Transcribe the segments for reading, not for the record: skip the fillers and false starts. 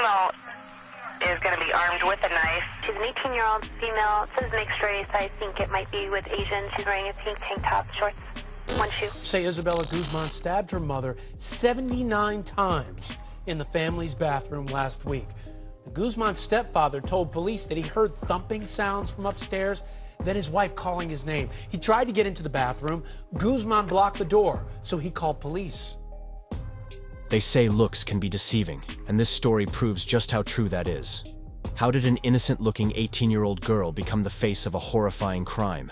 female is going to be armed with a knife. She's an 18-year-old female. It says mixed race. I think it might be with Asian. She's wearing a pink tank top, shorts, one shoe. Say Isabella Guzman stabbed her mother 79 times in the family's bathroom last week. Guzman's stepfather told police that he heard thumping sounds from upstairs, then his wife calling his name. He tried to get into the bathroom. Guzman blocked the door, so he called police. They say looks can be deceiving, and this story proves just how true that is. How did an innocent-looking 18-year-old girl become the face of a horrifying crime?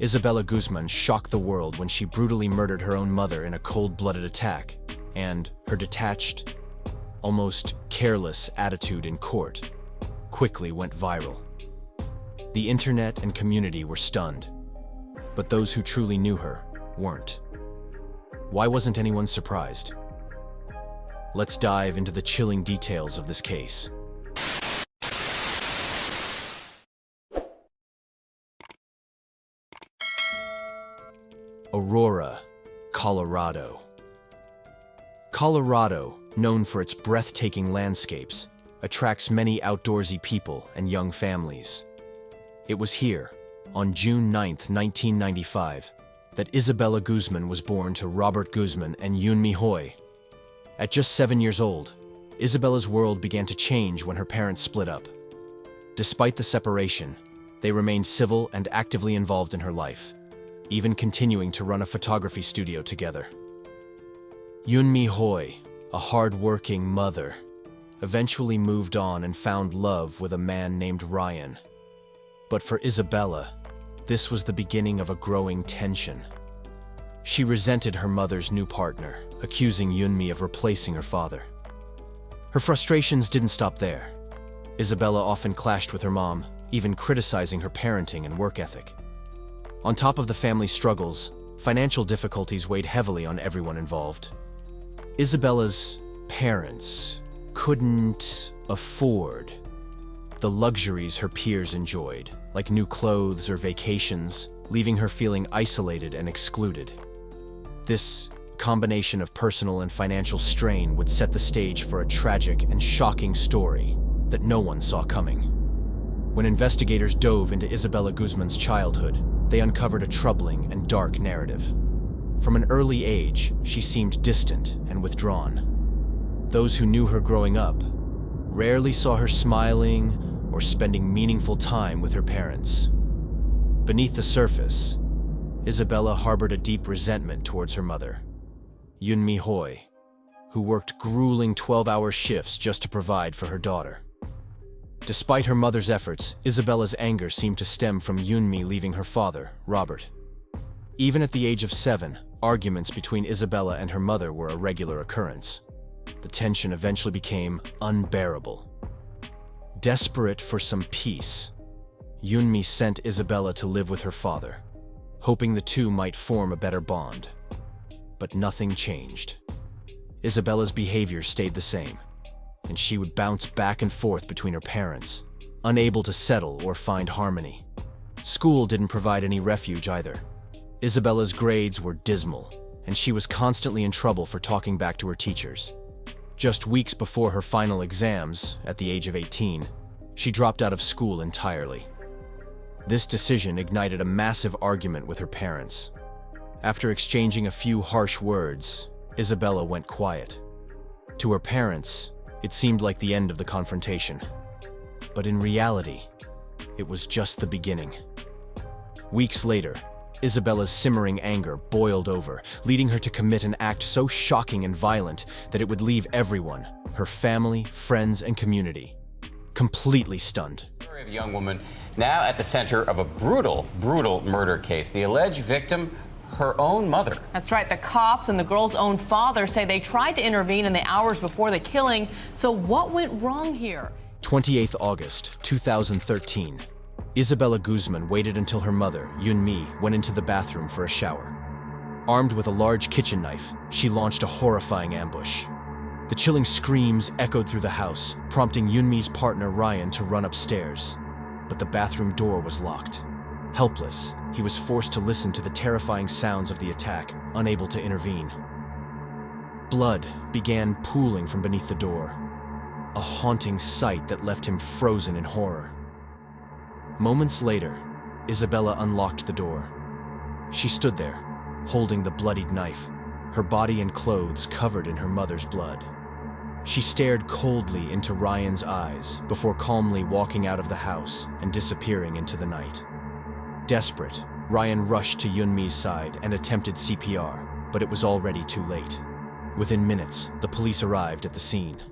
Isabella Guzman shocked the world when she brutally murdered her own mother in a cold-blooded attack, and her detached, almost careless attitude in court quickly went viral. The internet and community were stunned, but those who truly knew her weren't. Why wasn't anyone surprised? Let's dive into the chilling details of this case. Aurora, Colorado. Colorado, known for its breathtaking landscapes, attracts many outdoorsy people and young families. It was here, on June 9, 1995, that Isabella Guzman was born to Robert Guzman and Yunmi Hoy. At just 7 years old, Isabella's world began to change when her parents split up. Despite the separation, they remained civil and actively involved in her life, even continuing to run a photography studio together. Yunmi Hoy, a hard-working mother, eventually moved on and found love with a man named Ryan. But for Isabella, this was the beginning of a growing tension. She resented her mother's new partner, accusing Yunmi of replacing her father. Her frustrations didn't stop there. Isabella often clashed with her mom, even criticizing her parenting and work ethic. On top of the family struggles, financial difficulties weighed heavily on everyone involved. Isabella's parents couldn't afford the luxuries her peers enjoyed, like new clothes or vacations, leaving her feeling isolated and excluded. This combination of personal and financial strain would set the stage for a tragic and shocking story that no one saw coming. When investigators dove into Isabella Guzman's childhood, they uncovered a troubling and dark narrative. From an early age, she seemed distant and withdrawn. Those who knew her growing up rarely saw her smiling or spending meaningful time with her parents. Beneath the surface, Isabella harbored a deep resentment towards her mother, Yunmi Hoy, who worked grueling 12-hour shifts just to provide for her daughter. Despite her mother's efforts, Isabella's anger seemed to stem from Yunmi leaving her father, Robert. Even at the age of 7, arguments between Isabella and her mother were a regular occurrence. The tension eventually became unbearable. Desperate for some peace, Yunmi sent Isabella to live with her father, hoping the two might form a better bond. But nothing changed. Isabella's behavior stayed the same, and she would bounce back and forth between her parents, unable to settle or find harmony. School didn't provide any refuge either. Isabella's grades were dismal, and she was constantly in trouble for talking back to her teachers. Just weeks before her final exams, at the age of 18, she dropped out of school entirely. This decision ignited a massive argument with her parents. After exchanging a few harsh words, Isabella went quiet. To her parents, it seemed like the end of the confrontation. But in reality, it was just the beginning. Weeks later, Isabella's simmering anger boiled over, leading her to commit an act so shocking and violent that it would leave everyone, her family, friends, and community, completely stunned. Story of a young woman now at the center of a brutal murder case. The alleged victim, her own mother. That's right. The cops and the girl's own father say they tried to intervene in the hours before the killing. So what went wrong here? 28th August, 2013. Isabella Guzman waited until her mother, Yunmi, went into the bathroom for a shower. Armed with a large kitchen knife, she launched a horrifying ambush. The chilling screams echoed through the house, prompting Yunmi's partner Ryan to run upstairs. But the bathroom door was locked. Helpless, he was forced to listen to the terrifying sounds of the attack, unable to intervene. Blood began pooling from beneath the door. a haunting sight that left him frozen in horror. Moments later, Isabella unlocked the door. She stood there, holding the bloodied knife, her body and clothes covered in her mother's blood. She stared coldly into Ryan's eyes before calmly walking out of the house and disappearing into the night. Desperate, Ryan rushed to Yunmi's side and attempted CPR, but it was already too late. Within minutes, the police arrived at the scene.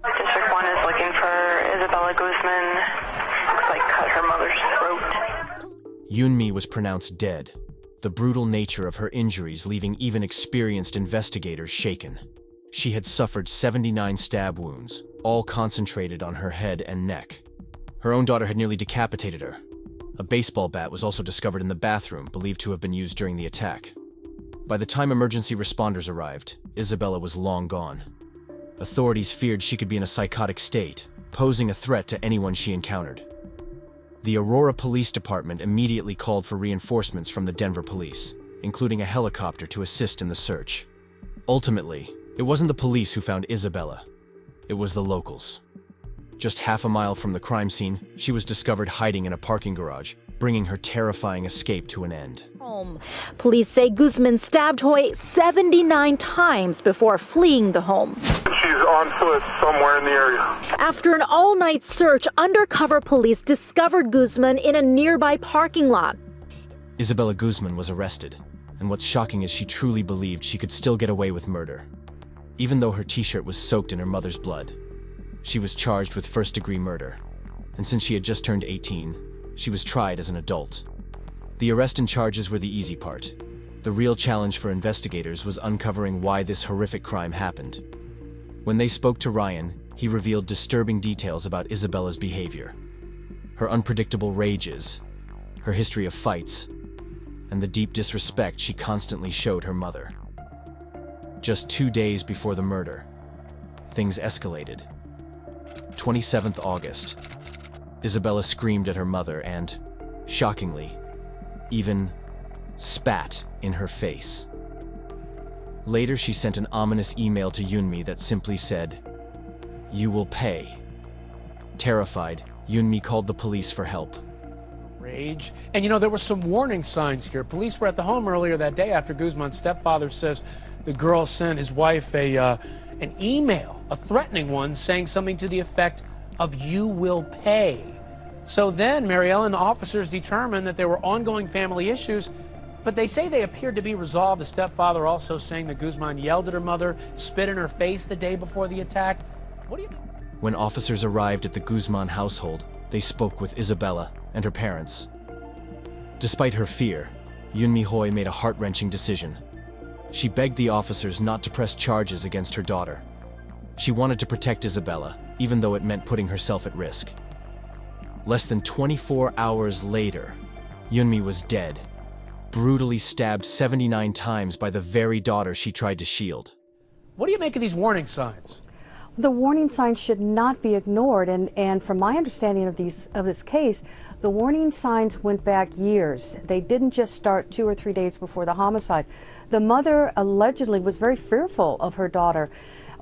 District 1 is looking for Isabella Guzman. Looks like cut her mother's throat. Yunmi was pronounced dead, the brutal nature of her injuries leaving even experienced investigators shaken. She had suffered 79 stab wounds, all concentrated on her head and neck. Her own daughter had nearly decapitated her. A baseball bat was also discovered in the bathroom, believed to have been used during the attack. By the time emergency responders arrived, Isabella was long gone. Authorities feared she could be in a psychotic state, posing a threat to anyone she encountered. The Aurora Police Department immediately called for reinforcements from the Denver police, including a helicopter to assist in the search. Ultimately, it wasn't the police who found Isabella. It was the locals. Just half a mile from the crime scene, she was discovered hiding in a parking garage, bringing her terrifying escape to an end. Police say Guzman stabbed Hoy 79 times before fleeing the home. She's on foot somewhere in the area. After an all-night search, undercover police discovered Guzman in a nearby parking lot. Isabella Guzman was arrested, and what's shocking is she truly believed she could still get away with murder. Even though her t-shirt was soaked in her mother's blood, she was charged with first-degree murder, and since she had just turned 18, she was tried as an adult. The arrest and charges were the easy part. The real challenge for investigators was uncovering why this horrific crime happened. When they spoke to Ryan, he revealed disturbing details about Isabella's behavior. Her unpredictable rages, her history of fights, and the deep disrespect she constantly showed her mother. Just 2 days before the murder, things escalated. 27th August, Isabella screamed at her mother and, shockingly, even spat in her face. Later, she sent an ominous email to Yunmi that simply said, "You will pay." Terrified, Yunmi called the police for help. Rage. And there were some warning signs here. Police were at the home earlier that day after Guzman's stepfather says the girl sent his wife an email, a threatening one, saying something to the effect of "you will pay." So then, Mary Ellen, the officers determined that there were ongoing family issues, but they say they appeared to be resolved. The stepfather also saying that Guzman yelled at her mother, spit in her face the day before the attack. What do you mean? When officers arrived at the Guzman household, they spoke with Isabella and her parents. Despite her fear, Yunmi Hoy made a heart-wrenching decision. She begged the officers not to press charges against her daughter. She wanted to protect Isabella, even though it meant putting herself at risk. Less than 24 hours later, Yunmi was dead, brutally stabbed 79 times by the very daughter she tried to shield. What do you make of these warning signs? The warning signs should not be ignored, and from my understanding of this case, the warning signs went back years. They didn't just start 2 or 3 days before the homicide. The mother allegedly was very fearful of her daughter.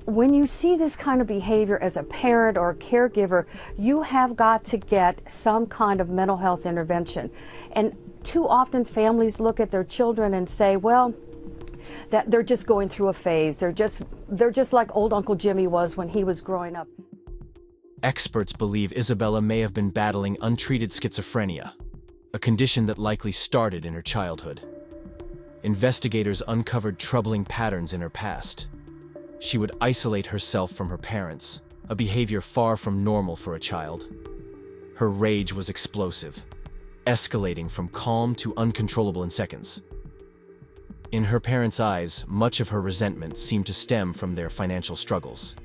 When you see this kind of behavior as a parent or a caregiver, you have got to get some kind of mental health intervention. And too often families look at their children and say, well, that they're just going through a phase. They're just like old Uncle Jimmy was when he was growing up. Experts believe Isabella may have been battling untreated schizophrenia, a condition that likely started in her childhood. Investigators uncovered troubling patterns in her past. She would isolate herself from her parents, a behavior far from normal for a child. Her rage was explosive, escalating from calm to uncontrollable in seconds. In her parents' eyes, much of her resentment seemed to stem from their financial struggles.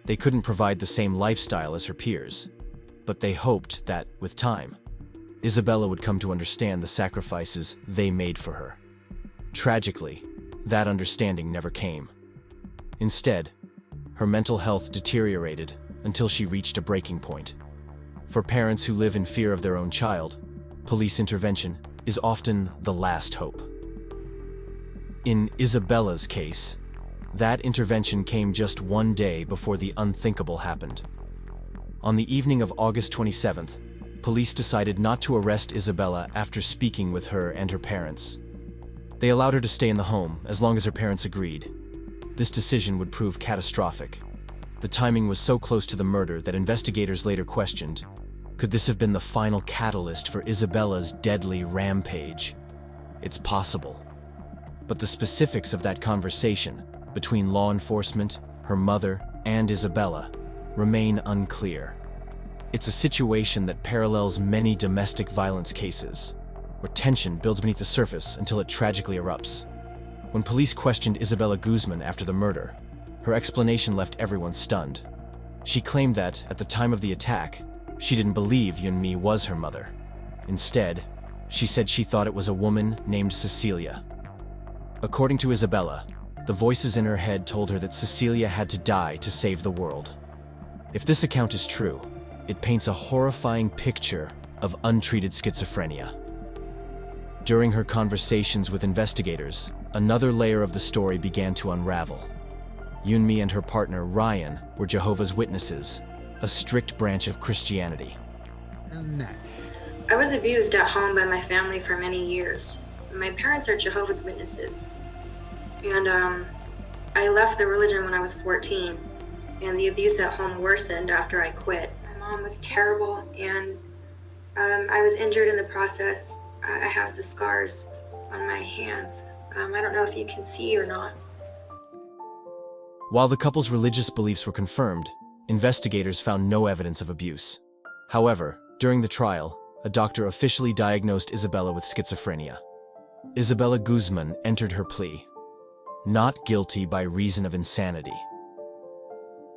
They couldn't provide the same lifestyle as her peers, but they hoped that, with time, Isabella would come to understand the sacrifices they made for her. Tragically, that understanding never came. Instead, her mental health deteriorated until she reached a breaking point. For parents who live in fear of their own child, police intervention is often the last hope. In Isabella's case, that intervention came just one day before the unthinkable happened. On the evening of August 27th, police decided not to arrest Isabella after speaking with her and her parents. They allowed her to stay in the home as long as her parents agreed. This decision would prove catastrophic. The timing was so close to the murder that investigators later questioned, could this have been the final catalyst for Isabella's deadly rampage? It's possible. But the specifics of that conversation between law enforcement, her mother, and Isabella remain unclear. It's a situation that parallels many domestic violence cases, where tension builds beneath the surface until it tragically erupts. When police questioned Isabella Guzman after the murder, her explanation left everyone stunned. She claimed that, at the time of the attack, she didn't believe Yunmi was her mother. Instead, she said she thought it was a woman named Cecilia. According to Isabella, the voices in her head told her that Cecilia had to die to save the world. If this account is true, it paints a horrifying picture of untreated schizophrenia. During her conversations with investigators, another layer of the story began to unravel. Yunmi and her partner, Ryan, were Jehovah's Witnesses, a strict branch of Christianity. I was abused at home by my family for many years. My parents are Jehovah's Witnesses. And I left the religion when I was 14, and the abuse at home worsened after I quit. My mom was terrible, and I was injured in the process. I have the scars on my hands. I don't know if you can see or not. While the couple's religious beliefs were confirmed, investigators found no evidence of abuse. However, during the trial, a doctor officially diagnosed Isabella with schizophrenia. Isabella Guzman entered her plea, not guilty by reason of insanity.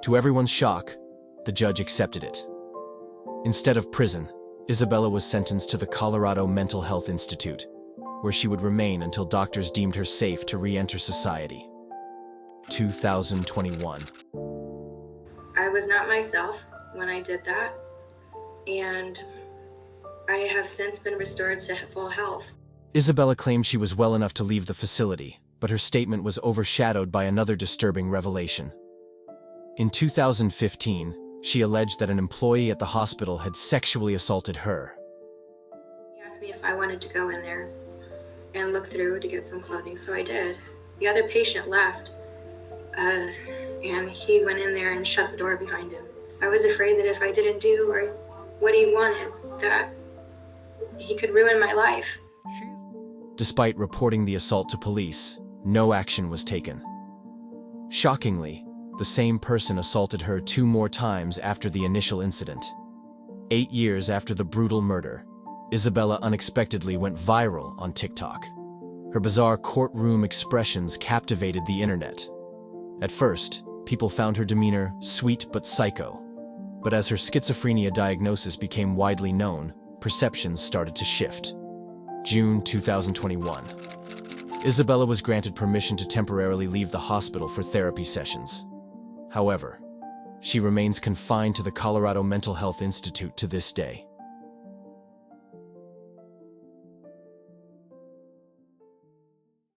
To everyone's shock, the judge accepted it. Instead of prison, Isabella was sentenced to the Colorado Mental Health Institute, where she would remain until doctors deemed her safe to re-enter society. 2021. I was not myself when I did that, and I have since been restored to full health. Isabella claimed she was well enough to leave the facility, but her statement was overshadowed by another disturbing revelation. In 2015, she alleged that an employee at the hospital had sexually assaulted her. He asked me if I wanted to go in there and look through to get some clothing, so I did. The other patient left, and he went in there and shut the door behind him. I was afraid that if I didn't do or what he wanted, that he could ruin my life. Despite reporting the assault to police, no action was taken. Shockingly, the same person assaulted her 2 more times after the initial incident. 8 years after the brutal murder, Isabella unexpectedly went viral on TikTok. Her bizarre courtroom expressions captivated the internet. At first, people found her demeanor sweet but psycho. But as her schizophrenia diagnosis became widely known, perceptions started to shift. June 2021. Isabella was granted permission to temporarily leave the hospital for therapy sessions. However, she remains confined to the Colorado Mental Health Institute to this day.